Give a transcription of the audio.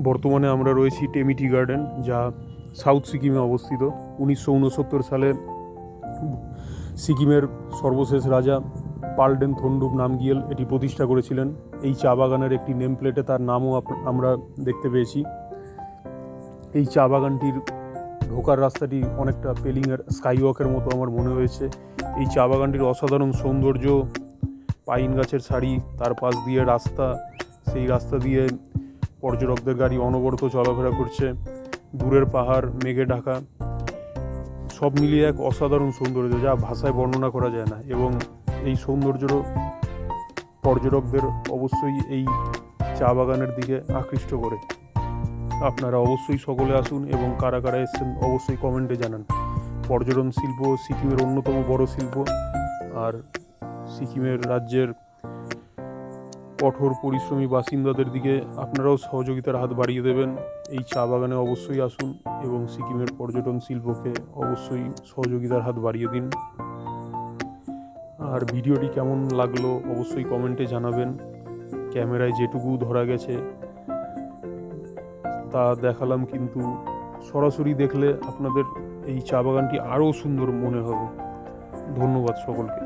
বর্তমানে আমরা রয়েছি টেমি টি গার্ডেন, যা সাউথ সিকিমে অবস্থিত। 1969 সালে সিকিমের সর্বশেষ রাজা পালডেন থন্ডুপ নামগিয়েল এটি প্রতিষ্ঠা করেছিলেন। এই চা বাগানের একটি নেম প্লেটে তার নামও আমরা দেখতে পেয়েছি। এই চা বাগানটির ঢোকার রাস্তাটি অনেকটা পেলিংয়ের স্কাইওয়াকের মতো আমার মনে হয়েছে। এই চা বাগানটির অসাধারণ সৌন্দর্য, পাইন গাছের সারি, তার পাশ দিয়ে রাস্তা, সেই রাস্তা দিয়ে পর্যটকদের গাড়ি অনবরত চলাফেরা করছে, দূরের পাহাড় মেঘে ঢাকা, সব মিলিয়ে এক অসাধারণ সৌন্দর্য যা ভাষায় বর্ণনা করা যায় না। এবং এই সৌন্দর্য পর্যটকদের অবশ্যই এই চা বাগানের দিকে আকৃষ্ট করে। আপনারা অবশ্যই সকলে আসুন এবং কারা কারা এসেছেন অবশ্যই কমেন্টে জানান। পর্যটন শিল্প সিকিমের অন্যতম বড় শিল্প, আর সিকিমের রাজ্যের কঠোর পরিশ্রমী বাসিন্দাদের দিকে আপনারাও সহযোগিতার হাত বাড়িয়ে দেবেন। এই চা বাগানে অবশ্যই আসুন এবং সিকিমের পর্যটন শিল্পকে অবশ্যই সহযোগিতার হাত বাড়িয়ে দিন। আর ভিডিওটি কেমন লাগলো অবশ্যই কমেন্টে জানাবেন। ক্যামেরায় যেটুকু ধরা গেছে তা দেখালাম, কিন্তু সরাসরি দেখলে আপনাদের এই চা বাগানটি আরও সুন্দর মনে হবে। ধন্যবাদ সকলকে।